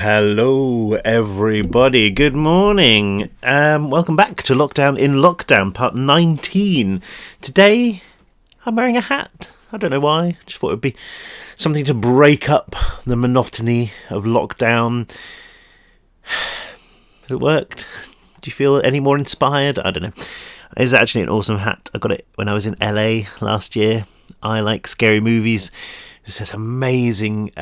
Hello everybody, good morning. Welcome back to Lockdown in Lockdown, part 19. Today, I'm wearing a hat. I don't know why, just thought it would be something to break up the monotony of lockdown. Has it worked? Do you feel any more inspired? I don't know. It's actually an awesome hat. I got it when I was in LA last year. I like scary movies. It's this amazing...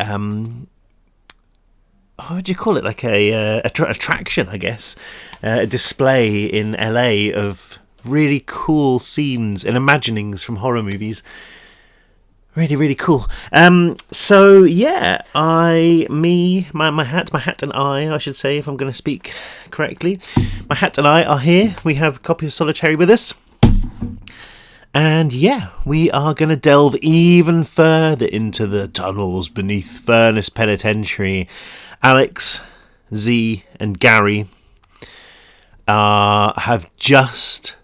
what do you call it? Like a attraction, I guess. A display in LA of really cool scenes and imaginings from horror movies. Really, really cool. So yeah, my hat and I should say, if I'm going to speak correctly, my hat and I are here. We have a copy of Solitary with us. And yeah, we are going to delve even further into the tunnels beneath Furnace Penitentiary. Alex, Z, and Gary have just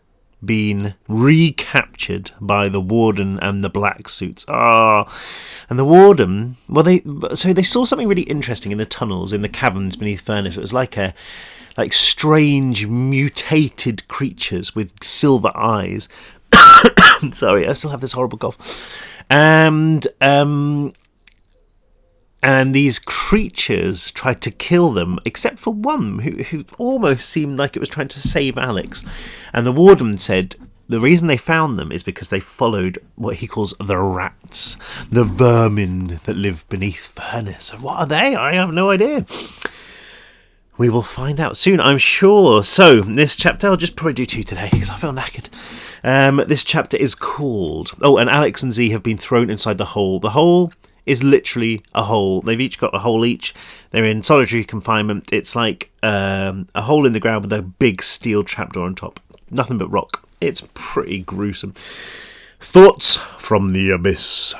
been recaptured by the warden and the black suits. And the warden, they saw something really interesting in the tunnels, in the caverns beneath Furnace. It was like strange mutated creatures with silver eyes. Sorry, I still have this horrible cough. And these creatures tried to kill them, except for one who almost seemed like it was trying to save Alex. And the warden said the reason they found them is because they followed what he calls the rats, the vermin that live beneath Furnace. What are they? I have no idea. We will find out soon, I'm sure. So, this chapter, I'll just probably do two today because I feel knackered. This chapter is called... and Alex and Z have been thrown inside the hole. The hole is literally a hole. They've each got a hole each. They're in solitary confinement. It's like a hole in the ground with a big steel trapdoor on top. Nothing but rock. It's pretty gruesome. Thoughts from the abyss.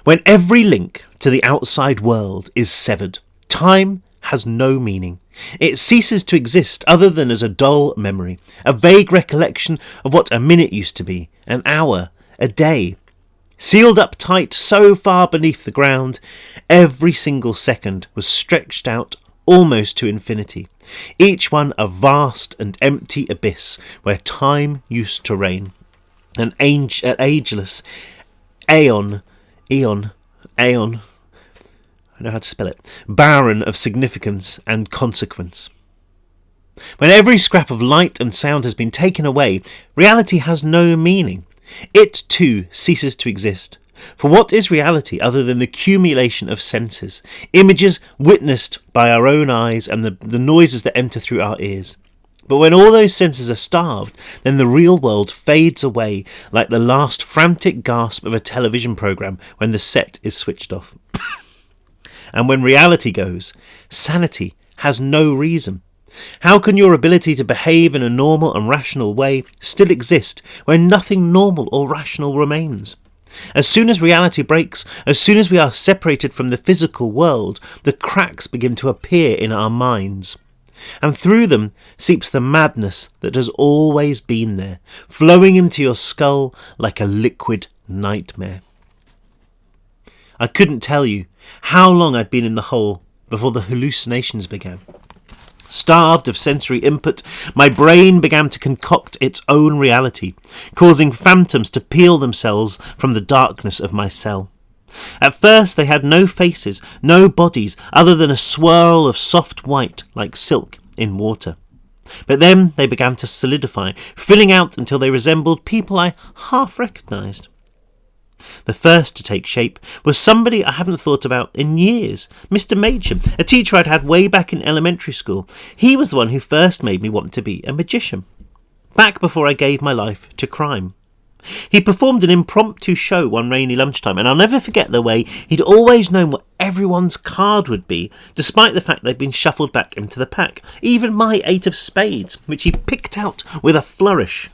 When every link to the outside world is severed, time has no meaning. It ceases to exist other than as a dull memory, a vague recollection of what a minute used to be, an hour, a day. Sealed up tight so far beneath the ground, every single second was stretched out almost to infinity, each one a vast and empty abyss where time used to reign, an ageless aeon, I know how to spell it, barren of significance and consequence. When every scrap of light and sound has been taken away, reality has no meaning. It, too, ceases to exist. For what is reality other than the accumulation of senses, images witnessed by our own eyes and the noises that enter through our ears? But when all those senses are starved, then the real world fades away like the last frantic gasp of a television programme when the set is switched off. And when reality goes, sanity has no reason. How can your ability to behave in a normal and rational way still exist when nothing normal or rational remains? As soon as reality breaks, as soon as we are separated from the physical world, the cracks begin to appear in our minds. And through them seeps the madness that has always been there, flowing into your skull like a liquid nightmare. I couldn't tell you how long I'd been in the hole before the hallucinations began. Starved of sensory input, my brain began to concoct its own reality, causing phantoms to peel themselves from the darkness of my cell. At first they had no faces, no bodies, other than a swirl of soft white like silk in water. But then they began to solidify, filling out until they resembled people I half recognised. The first to take shape was somebody I haven't thought about in years, Mr. Machem, a teacher I'd had way back in elementary school. He was the one who first made me want to be a magician, back before I gave my life to crime. He performed an impromptu show one rainy lunchtime, and I'll never forget the way he'd always known what everyone's card would be, despite the fact they'd been shuffled back into the pack, even my 8 of spades, which he picked out with a flourish.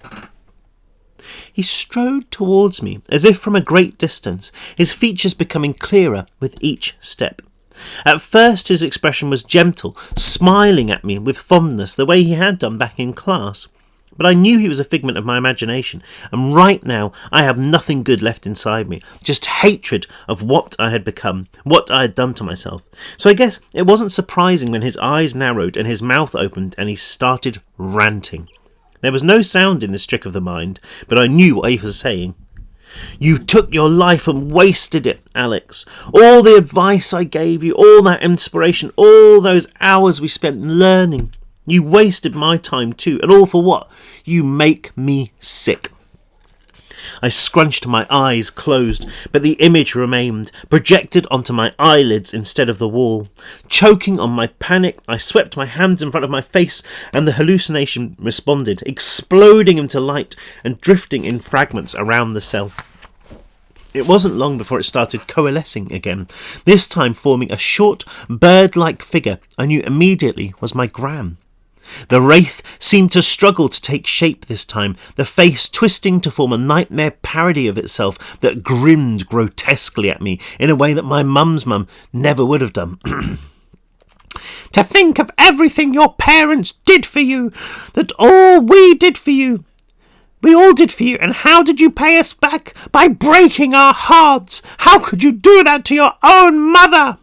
He strode towards me, as if from a great distance, his features becoming clearer with each step. At first his expression was gentle, smiling at me with fondness the way he had done back in class. But I knew he was a figment of my imagination, and right now I had nothing good left inside me, just hatred of what I had become, what I had done to myself. So I guess it wasn't surprising when his eyes narrowed and his mouth opened and he started ranting. There was no sound in this trick of the mind, but I knew what he was saying. You took your life and wasted it, Alex. All the advice I gave you, all that inspiration, all those hours we spent learning. You wasted my time too, and all for what? You make me sick. I scrunched my eyes closed, but the image remained, projected onto my eyelids instead of the wall. Choking on my panic, I swept my hands in front of my face, and the hallucination responded, exploding into light and drifting in fragments around the cell. It wasn't long before it started coalescing again, this time forming a short, bird-like figure I knew immediately was my Gram. The wraith seemed to struggle to take shape this time, the face twisting to form a nightmare parody of itself that grinned grotesquely at me in a way that my mum's mum never would have done. To think of everything your parents did for you, that all we did for you. We all did for you, and how did you pay us back? By breaking our hearts. How could you do that to your own mother?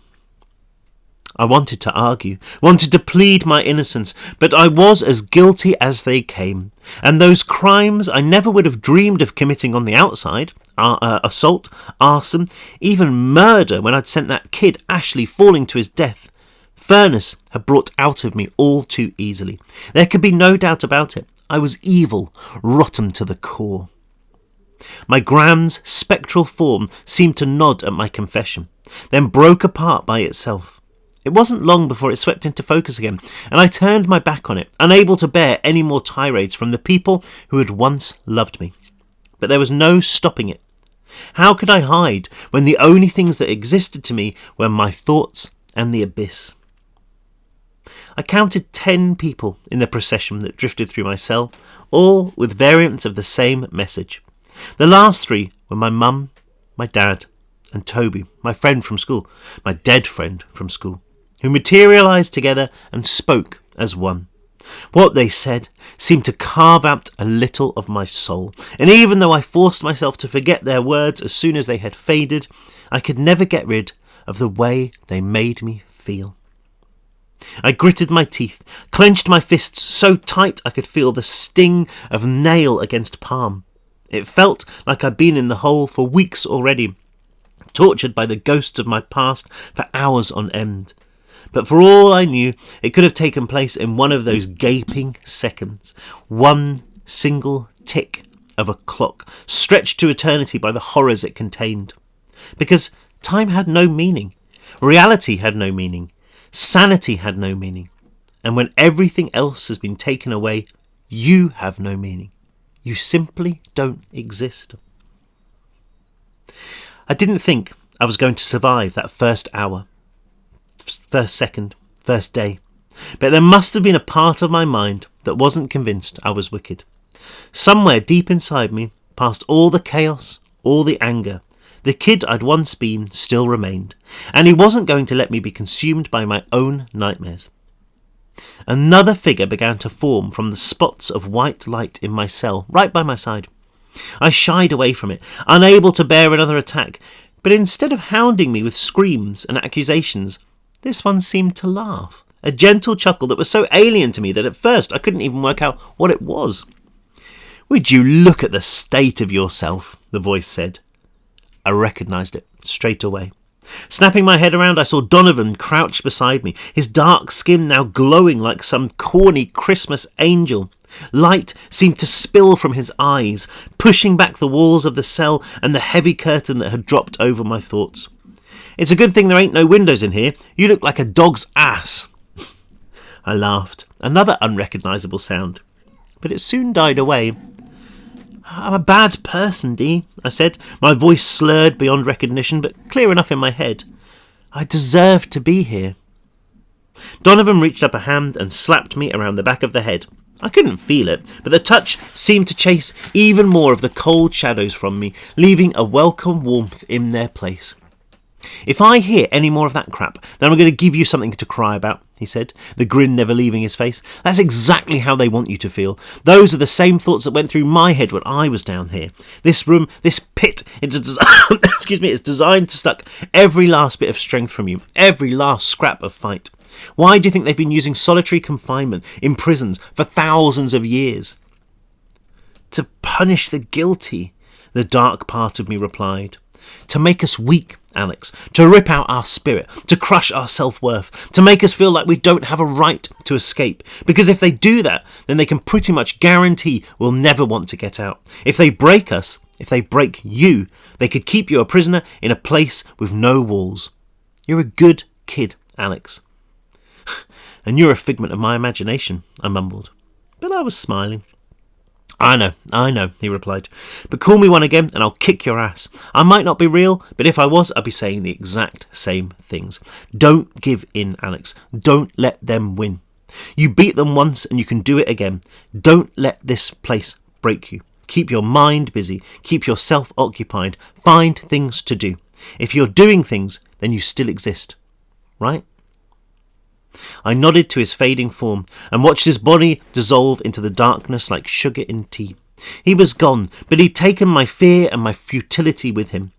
I wanted to argue, wanted to plead my innocence, but I was as guilty as they came, and those crimes I never would have dreamed of committing on the outside, assault, arson, even murder when I'd sent that kid Ashley falling to his death, Furness had brought out of me all too easily. There could be no doubt about it. I was evil, rotten to the core. My Gram's spectral form seemed to nod at my confession, then broke apart by itself. It wasn't long before it swept into focus again, and I turned my back on it, unable to bear any more tirades from the people who had once loved me. But there was no stopping it. How could I hide when the only things that existed to me were my thoughts and the abyss? I counted 10 people in the procession that drifted through my cell, all with variants of the same message. The last 3 were my mum, my dad, and Toby, my friend from school, my dead friend from school, who materialised together and spoke as one. What they said seemed to carve out a little of my soul, and even though I forced myself to forget their words as soon as they had faded, I could never get rid of the way they made me feel. I gritted my teeth, clenched my fists so tight I could feel the sting of nail against palm. It felt like I'd been in the hole for weeks already, tortured by the ghosts of my past for hours on end. But for all I knew, it could have taken place in one of those gaping seconds, one single tick of a clock, stretched to eternity by the horrors it contained. Because time had no meaning, reality had no meaning, sanity had no meaning, and when everything else has been taken away, you have no meaning. You simply don't exist. I didn't think I was going to survive that first hour, first second, first day, but there must have been a part of my mind that wasn't convinced I was wicked. Somewhere deep inside me, past all the chaos, all the anger, the kid I'd once been still remained, and he wasn't going to let me be consumed by my own nightmares. Another figure began to form from the spots of white light in my cell, right by my side. I shied away from it, unable to bear another attack, but instead of hounding me with screams and accusations, this one seemed to laugh, a gentle chuckle that was so alien to me that at first I couldn't even work out what it was. "Would you look at the state of yourself?" the voice said. I recognised it straight away. Snapping my head around, I saw Donovan crouched beside me, his dark skin now glowing like some corny Christmas angel. Light seemed to spill from his eyes, pushing back the walls of the cell and the heavy curtain that had dropped over my thoughts. "It's a good thing there ain't no windows in here. You look like a dog's ass." I laughed, another unrecognisable sound, but it soon died away. "I'm a bad person, Dee," I said, my voice slurred beyond recognition, but clear enough in my head. "I deserve to be here." Donovan reached up a hand and slapped me around the back of the head. I couldn't feel it, but the touch seemed to chase even more of the cold shadows from me, leaving a welcome warmth in their place. If I hear any more of that crap, then I'm going to give you something to cry about, he said, the grin never leaving his face. That's exactly how they want you to feel. Those are the same thoughts that went through my head when I was down here. This room, this pit, it's designed to suck every last bit of strength from you, every last scrap of fight. Why do you think they've been using solitary confinement in prisons for thousands of years? To punish the guilty, the dark part of me replied. To make us weak, Alex, to rip out our spirit, to crush our self-worth, to make us feel like we don't have a right to escape. Because if they do that, then they can pretty much guarantee we'll never want to get out. If they break us, if they break you, they could keep you a prisoner in a place with no walls. You're a good kid, Alex. And you're a figment of my imagination, I mumbled. But I was smiling. I know, he replied. But call me one again and I'll kick your ass. I might not be real, but if I was, I'd be saying the exact same things. Don't give in, Alex. Don't let them win. You beat them once and you can do it again. Don't let this place break you. Keep your mind busy. Keep yourself occupied. Find things to do. If you're doing things, then you still exist. Right? I nodded to his fading form and watched his body dissolve into the darkness like sugar in tea. He was gone, but he'd taken my fear and my futility with him.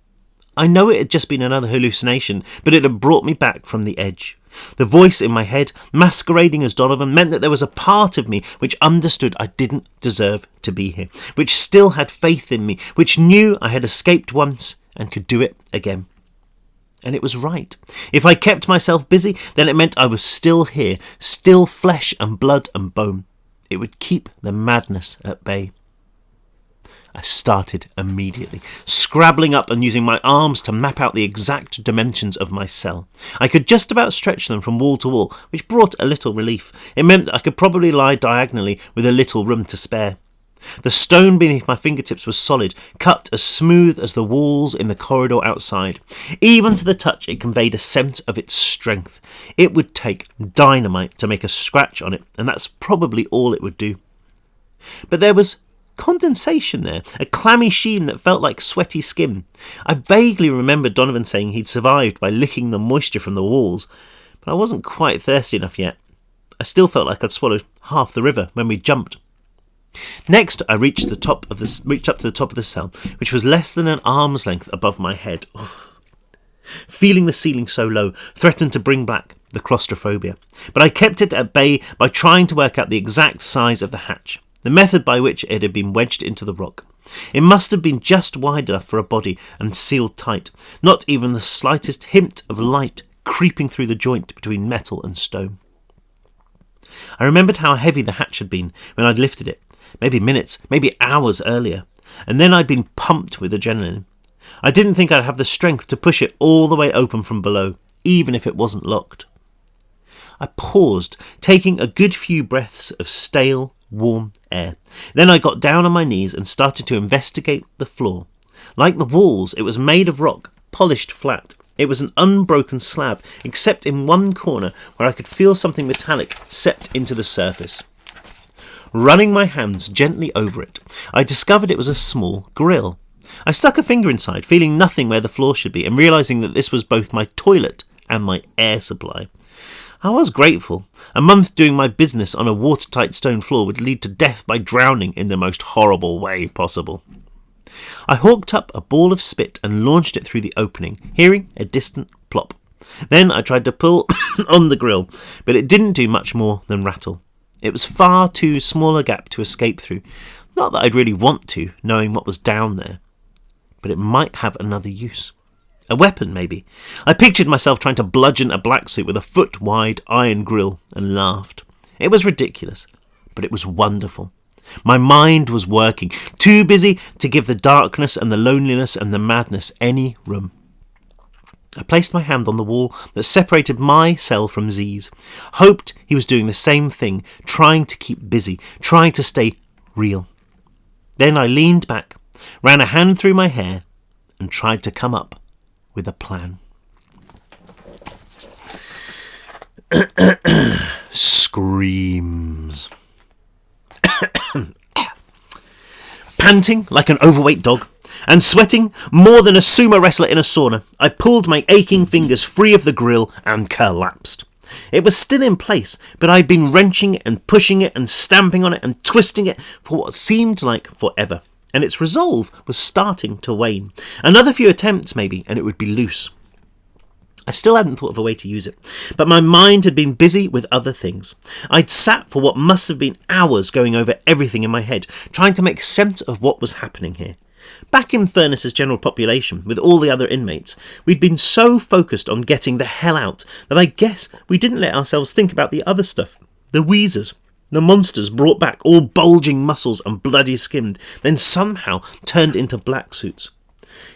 I know it had just been another hallucination, but it had brought me back from the edge. The voice in my head, masquerading as Donovan, meant that there was a part of me which understood I didn't deserve to be here, which still had faith in me, which knew I had escaped once and could do it again. And it was right. If I kept myself busy, then it meant I was still here, still flesh and blood and bone. It would keep the madness at bay. I started immediately, scrabbling up and using my arms to map out the exact dimensions of my cell. I could just about stretch them from wall to wall, which brought a little relief. It meant that I could probably lie diagonally with a little room to spare. The stone beneath my fingertips was solid, cut as smooth as the walls in the corridor outside. Even to the touch, it conveyed a sense of its strength. It would take dynamite to make a scratch on it, and that's probably all it would do. But there was condensation there, a clammy sheen that felt like sweaty skin. I vaguely remembered Donovan saying he'd survived by licking the moisture from the walls, but I wasn't quite thirsty enough yet. I still felt like I'd swallowed half the river when we jumped. Next, I reached up to the top of the cell, which was less than an arm's length above my head. Feeling the ceiling so low threatened to bring back the claustrophobia, but I kept it at bay by trying to work out the exact size of the hatch, the method by which it had been wedged into the rock. It must have been just wide enough for a body and sealed tight, not even the slightest hint of light creeping through the joint between metal and stone. I remembered how heavy the hatch had been when I'd lifted it. Maybe minutes, maybe hours earlier, and then I'd been pumped with adrenaline. I didn't think I'd have the strength to push it all the way open from below, even if it wasn't locked. I paused, taking a good few breaths of stale, warm air. Then I got down on my knees and started to investigate the floor. Like the walls, it was made of rock, polished flat. It was an unbroken slab, except in one corner where I could feel something metallic set into the surface. Running my hands gently over it, I discovered it was a small grill. I stuck a finger inside, feeling nothing where the floor should be, and realising that this was both my toilet and my air supply. I was grateful. A month doing my business on a watertight stone floor would lead to death by drowning in the most horrible way possible. I hawked up a ball of spit and launched it through the opening, hearing a distant plop. Then I tried to pull on the grill, but it didn't do much more than rattle. It was far too small a gap to escape through. Not that I'd really want to, knowing what was down there. But it might have another use. A weapon, maybe. I pictured myself trying to bludgeon a black suit with a foot-wide iron grill and laughed. It was ridiculous, but it was wonderful. My mind was working, too busy to give the darkness and the loneliness and the madness any room. I placed my hand on the wall that separated my cell from Z's, hoped he was doing the same thing, trying to keep busy, trying to stay real. Then I leaned back, ran a hand through my hair, and tried to come up with a plan. Screams. Panting like an overweight dog, And sweating more than a sumo wrestler in a sauna, I pulled my aching fingers free of the grill and collapsed. It was still in place, but I'd been wrenching it and pushing it and stamping on it and twisting it for what seemed like forever, and its resolve was starting to wane. Another few attempts maybe, and it would be loose. I still hadn't thought of a way to use it, but my mind had been busy with other things. I'd sat for what must have been hours going over everything in my head, trying to make sense of what was happening here. Back in Furness's general population, with all the other inmates, we'd been so focused on getting the hell out that I guess we didn't let ourselves think about the other stuff. The wheezers, the monsters brought back, all bulging muscles and bloody skinned, then somehow turned into black suits.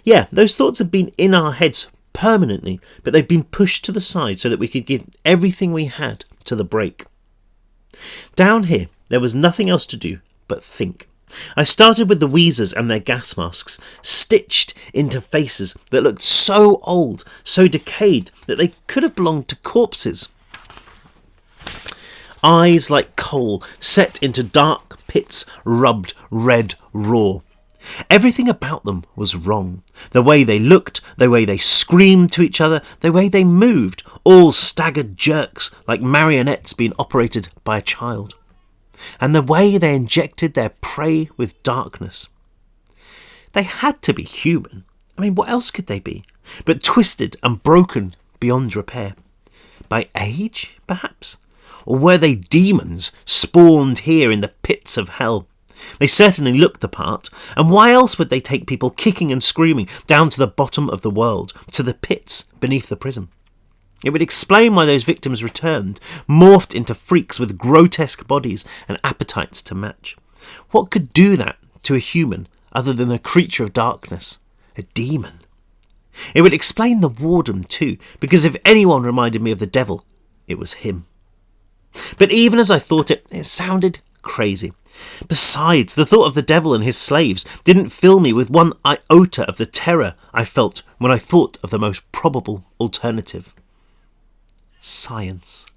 Yeah, those thoughts had been in our heads permanently, but they'd been pushed to the side so that we could give everything we had to the break. Down here, there was nothing else to do but think. I started with the wheezers and their gas masks, stitched into faces that looked so old, so decayed, that they could have belonged to corpses. Eyes like coal, set into dark pits, rubbed red raw. Everything about them was wrong. The way they looked, the way they screamed to each other, the way they moved, all staggered jerks like marionettes being operated by a child. And the way they injected their prey with darkness. They had to be human. I mean, what else could they be? But twisted and broken beyond repair. By age, perhaps? Or were they demons spawned here in the pits of hell? They certainly looked the part, and why else would they take people kicking and screaming down to the bottom of the world, to the pits beneath the prison? It would explain why those victims returned, morphed into freaks with grotesque bodies and appetites to match. What could do that to a human other than a creature of darkness, a demon? It would explain the warden too, because if anyone reminded me of the devil, it was him. But even as I thought it, it sounded crazy. Besides, the thought of the devil and his slaves didn't fill me with one iota of the terror I felt when I thought of the most probable alternative. Science.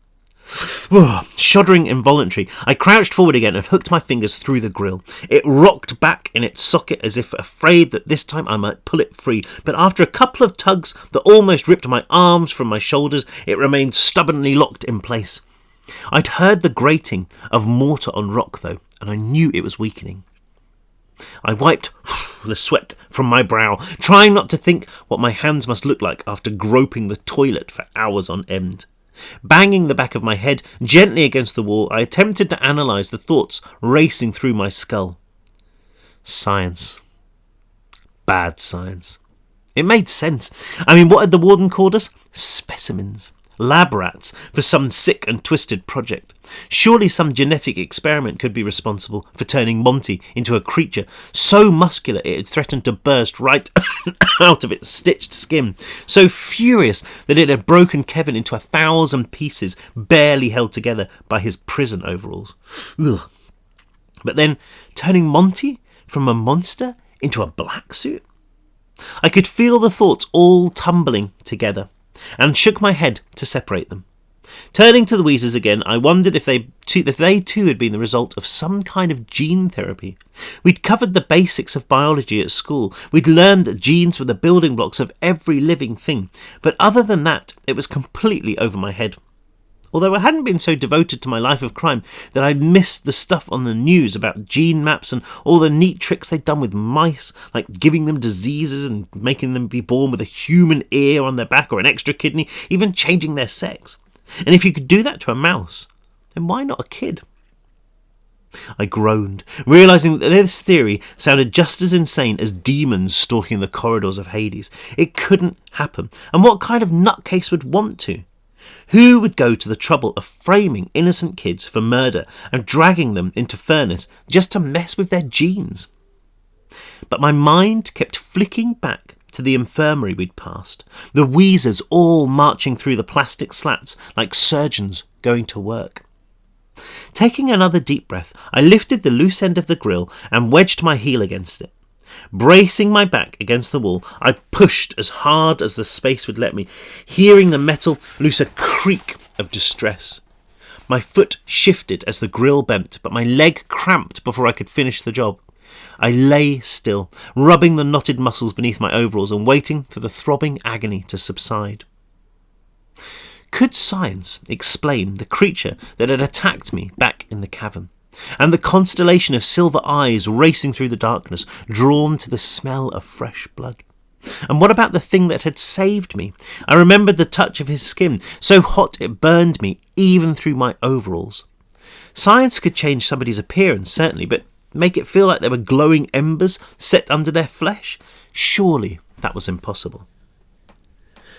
Shuddering involuntary, I crouched forward again and hooked my fingers through the grill. It rocked back in its socket as if afraid that this time I might pull it free, but after a couple of tugs that almost ripped my arms from my shoulders, it remained stubbornly locked in place. I'd heard the grating of mortar on rock though, and I knew it was weakening. I wiped the sweat from my brow, trying not to think what my hands must look like after groping the toilet for hours on end. Banging the back of my head gently against the wall, I attempted to analyse the thoughts racing through my skull. Science. Bad science. It made sense. I mean, what had the warden called us? Specimens. Lab rats for some sick and twisted project. Surely some genetic experiment could be responsible for turning Monty into a creature so muscular it had threatened to burst right out of its stitched skin, so furious that it had broken Kevin into 1,000 pieces barely held together by his prison overalls. Ugh. But then turning Monty from a monster into a black suit? I could feel the thoughts all tumbling together, and shook my head to separate them. Turning to the Weezers again, I wondered if they too had been the result of some kind of gene therapy. We'd covered the basics of biology at school. We'd learned that genes were the building blocks of every living thing. But other than that, it was completely over my head. Although I hadn't been so devoted to my life of crime that I'd missed the stuff on the news about gene maps and all the neat tricks they'd done with mice, like giving them diseases and making them be born with a human ear on their back or an extra kidney, even changing their sex. And if you could do that to a mouse, then why not a kid? I groaned, realising that this theory sounded just as insane as demons stalking the corridors of Hades. It couldn't happen, and what kind of nutcase would want to? Who would go to the trouble of framing innocent kids for murder and dragging them into Furness just to mess with their genes? But my mind kept flicking back to the infirmary we'd passed, the Weezers all marching through the plastic slats like surgeons going to work. Taking another deep breath, I lifted the loose end of the grill and wedged my heel against it. Bracing my back against the wall, I pushed as hard as the space would let me, hearing the metal loose a creak of distress. My foot shifted as the grill bent, but my leg cramped before I could finish the job. I lay still, rubbing the knotted muscles beneath my overalls and waiting for the throbbing agony to subside. Could science explain the creature that had attacked me back in the cavern, and the constellation of silver eyes racing through the darkness, drawn to the smell of fresh blood? And what about the thing that had saved me? I remembered the touch of his skin, so hot it burned me even through my overalls. Science could change somebody's appearance, certainly, but make it feel like there were glowing embers set under their flesh? Surely that was impossible.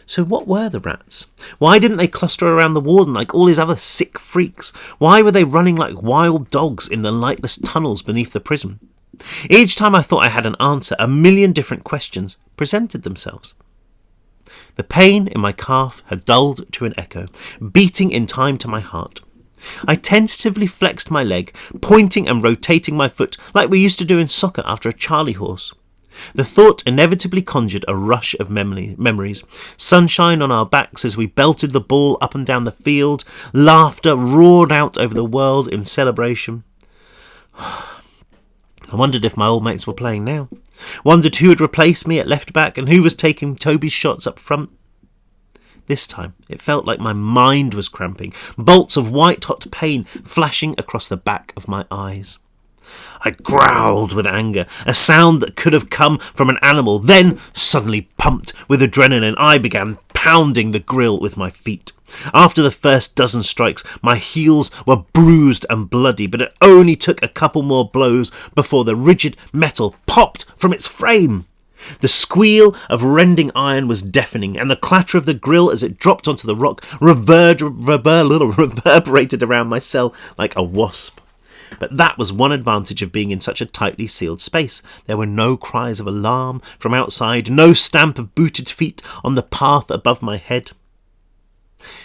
So what were the rats? Why didn't they cluster around the warden like all his other sick freaks? Why were they running like wild dogs in the lightless tunnels beneath the prison? Each time I thought I had an answer, a million different questions presented themselves. The pain in my calf had dulled to an echo, beating in time to my heart. I tentatively flexed my leg, pointing and rotating my foot like we used to do in soccer after a Charlie horse. The thought inevitably conjured a rush of memories. Sunshine on our backs as we belted the ball up and down the field. Laughter roared out over the world in celebration. I wondered if my old mates were playing now. Wondered who had replaced me at left back and who was taking Toby's shots up front. This time it felt like my mind was cramping, bolts of white-hot pain flashing across the back of my eyes. I growled with anger, a sound that could have come from an animal. Then, suddenly pumped with adrenaline, I began pounding the grill with my feet. After the first dozen strikes, my heels were bruised and bloody, but it only took a couple more blows before the rigid metal popped from its frame. The squeal of rending iron was deafening, and the clatter of the grill as it dropped onto the rock reverberated around my cell like a wasp. But that was one advantage of being in such a tightly sealed space. There were no cries of alarm from outside, no stamp of booted feet on the path above my head.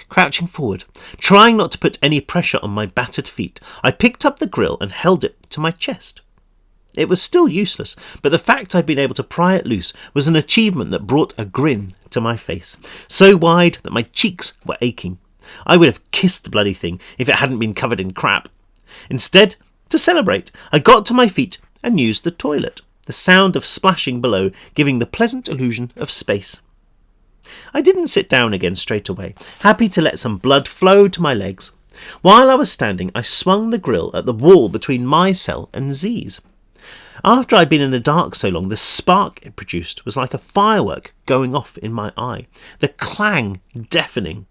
Crouching forward, trying not to put any pressure on my battered feet, I picked up the grill and held it to my chest. It was still useless, but the fact I'd been able to pry it loose was an achievement that brought a grin to my face, so wide that my cheeks were aching. I would have kissed the bloody thing if it hadn't been covered in crap. Instead, to celebrate, I got to my feet and used the toilet, the sound of splashing below giving the pleasant illusion of space. I didn't sit down again straight away, happy to let some blood flow to my legs. While I was standing, I swung the grill at the wall between my cell and Z's. After I'd been in the dark so long, the spark it produced was like a firework going off in my eye, the clang deafening.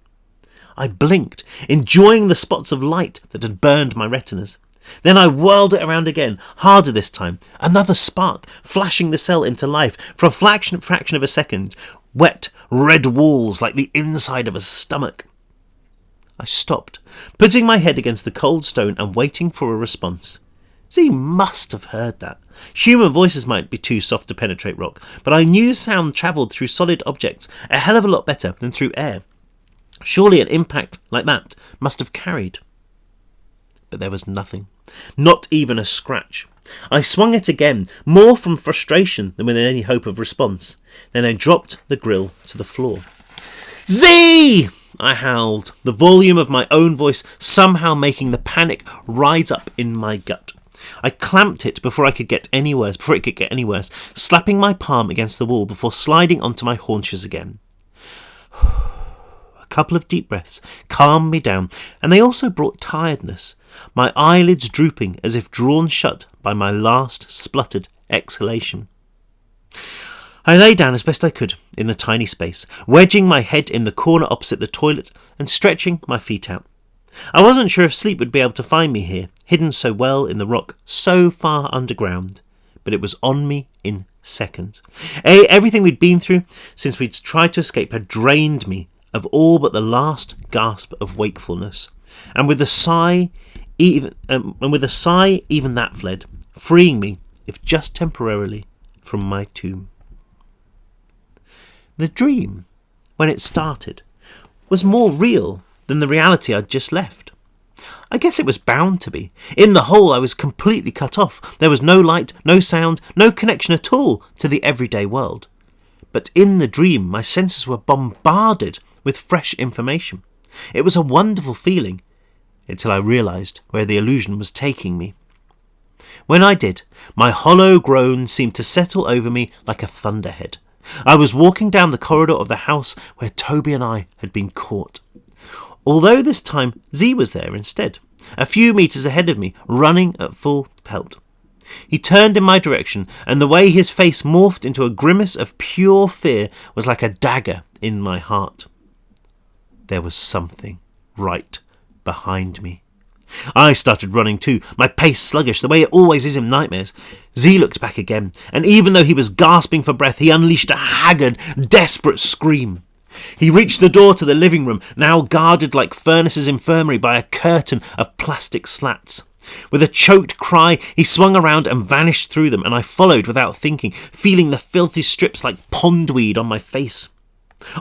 I blinked, enjoying the spots of light that had burned my retinas. Then I whirled it around again, harder this time, another spark, flashing the cell into life for a fraction of a second, wet, red walls like the inside of a stomach. I stopped, putting my head against the cold stone and waiting for a response. Z must have heard that. Human voices might be too soft to penetrate rock, but I knew sound travelled through solid objects a hell of a lot better than through air. Surely an impact like that must have carried. But there was nothing, not even a scratch. I swung it again, more from frustration than with any hope of response. Then I dropped the grill to the floor. Z! I howled, the volume of my own voice somehow making the panic rise up in my gut. I clamped it before it could get any worse, slapping my palm against the wall before sliding onto my haunches again. A couple of deep breaths calmed me down, and they also brought tiredness, my eyelids drooping as if drawn shut by my last spluttered exhalation. I lay down as best I could in the tiny space, wedging my head in the corner opposite the toilet and stretching my feet out. I wasn't sure if sleep would be able to find me here, hidden so well in the rock, so far underground, but it was on me in seconds. Everything we'd been through since we'd tried to escape had drained me of all but the last gasp of wakefulness, and with a sigh, even that fled, freeing me, if just temporarily, from my tomb. The dream, when it started, was more real than the reality I'd just left. I guess it was bound to be. In the hole I was completely cut off. There was no light, no sound, no connection at all to the everyday world. But in the dream my senses were bombarded with fresh information. It was a wonderful feeling, until I realised where the illusion was taking me. When I did, my hollow groan seemed to settle over me like a thunderhead. I was walking down the corridor of the house where Toby and I had been caught. Although this time Z was there instead, a few metres ahead of me, running at full pelt. He turned in my direction, and the way his face morphed into a grimace of pure fear was like a dagger in my heart. There was something right behind me. I started running too, my pace sluggish, the way it always is in nightmares. Z looked back again, and even though he was gasping for breath, he unleashed a haggard, desperate scream. He reached the door to the living room, now guarded like Furness's infirmary by a curtain of plastic slats. With a choked cry, he swung around and vanished through them, and I followed without thinking, feeling the filthy strips like pondweed on my face.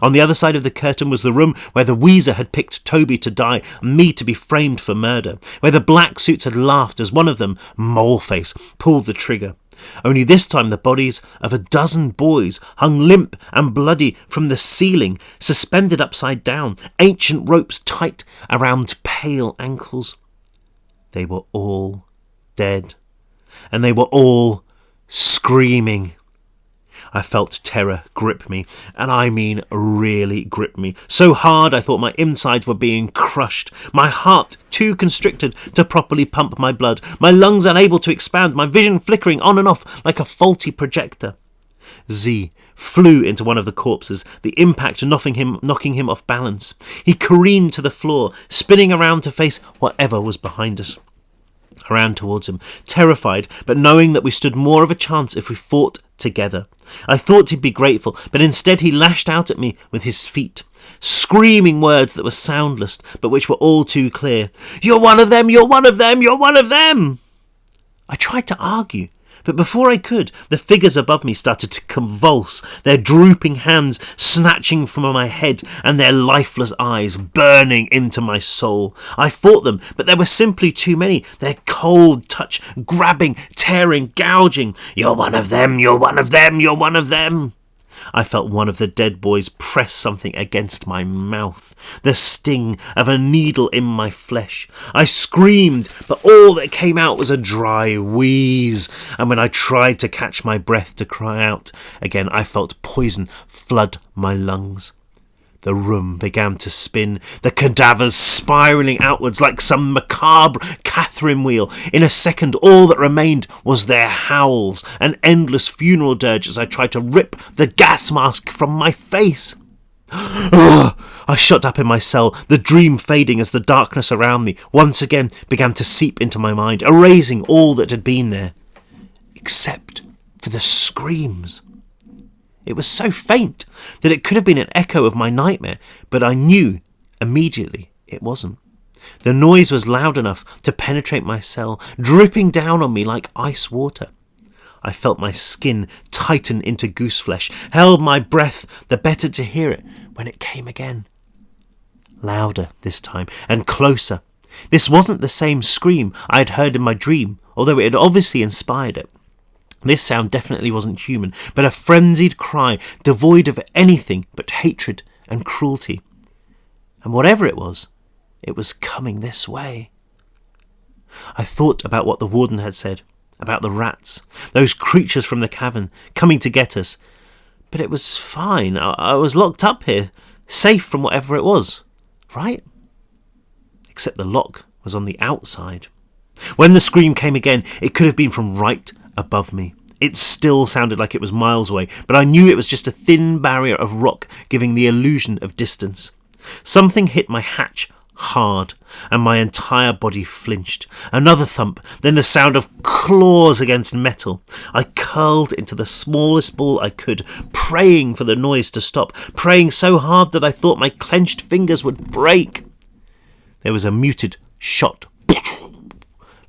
On the other side of the curtain was the room where the Weezer had picked Toby to die and me to be framed for murder, where the black suits had laughed as one of them, Moleface, pulled the trigger. Only this time the bodies of a dozen boys hung limp and bloody from the ceiling, suspended upside down, ancient ropes tight around pale ankles. They were all dead, and they were all screaming. I felt terror grip me, and I mean really grip me. So hard I thought my insides were being crushed, my heart too constricted to properly pump my blood, my lungs unable to expand, my vision flickering on and off like a faulty projector. Z flew into one of the corpses, the impact knocking him off balance. He careened to the floor, spinning around to face whatever was behind us. I ran towards him, terrified, but knowing that we stood more of a chance if we fought together. I thought he'd be grateful, but instead he lashed out at me with his feet, screaming words that were soundless, but which were all too clear. "You're one of them! You're one of them! You're one of them!" I tried to argue, but before I could, the figures above me started to convulse, their drooping hands snatching from my head and their lifeless eyes burning into my soul. I fought them, but there were simply too many, their cold touch grabbing, tearing, gouging. "You're one of them! You're one of them! You're one of them!" I felt one of the dead boys press something against my mouth, the sting of a needle in my flesh. I screamed, but all that came out was a dry wheeze, and when I tried to catch my breath to cry out again, I felt poison flood my lungs. The room began to spin, the cadavers spiralling outwards like some macabre Catherine wheel. In a second, all that remained was their howls, an endless funeral dirge as I tried to rip the gas mask from my face. I shut up in my cell, the dream fading as the darkness around me once again began to seep into my mind, erasing all that had been there, except for the screams. It was so faint that it could have been an echo of my nightmare, but I knew immediately it wasn't. The noise was loud enough to penetrate my cell, dripping down on me like ice water. I felt my skin tighten into goose flesh, held my breath the better to hear it when it came again. Louder this time, and closer. This wasn't the same scream I had heard in my dream, although it had obviously inspired it. This sound definitely wasn't human, but a frenzied cry devoid of anything but hatred and cruelty. And whatever it was coming this way. I thought about what the warden had said, about the rats, those creatures from the cavern, coming to get us. But it was fine. I was locked up here, safe from whatever it was, right? Except the lock was on the outside. When the scream came again, it could have been from right above me. It still sounded like it was miles away, but I knew it was just a thin barrier of rock giving the illusion of distance. Something hit my hatch hard, and my entire body flinched. Another thump, then the sound of claws against metal. I curled into the smallest ball I could, praying for the noise to stop, praying so hard that I thought my clenched fingers would break. There was a muted shot,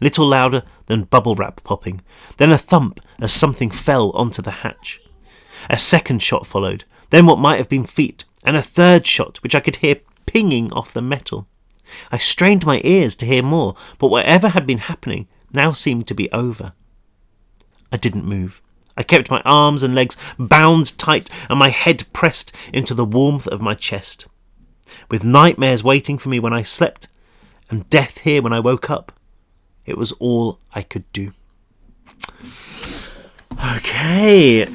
little louder than bubble wrap popping, then a thump as something fell onto the hatch. A second shot followed, then what might have been feet, and a third shot which I could hear pinging off the metal. I strained my ears to hear more, but whatever had been happening now seemed to be over. I didn't move. I kept my arms and legs bound tight and my head pressed into the warmth of my chest. With nightmares waiting for me when I slept and death here when I woke up, it was all I could do. Okay.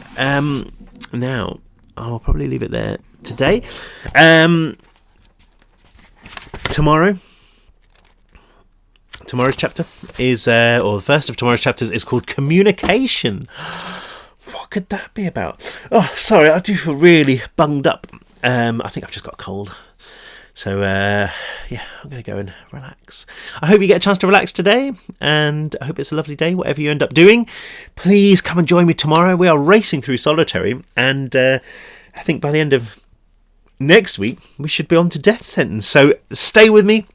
Now I'll probably leave it there today. Tomorrow's chapter is, or the first of tomorrow's chapters is called Communication. What could that be about? Oh, sorry, I do feel really bunged up. I think I've just got a cold. So, yeah, I'm going to go and relax. I hope you get a chance to relax today, and I hope it's a lovely day, whatever you end up doing. Please come and join me tomorrow. We are racing through Solitary, and I think by the end of next week, we should be on to Death Sentence. So stay with me.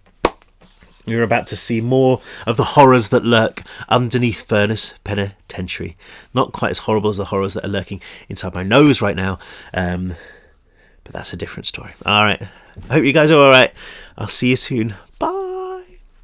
You're about to see more of the horrors that lurk underneath Furnace Penitentiary. Not quite as horrible as the horrors that are lurking inside my nose right now, but that's a different story. All right. I hope you guys are all right. I'll see you soon.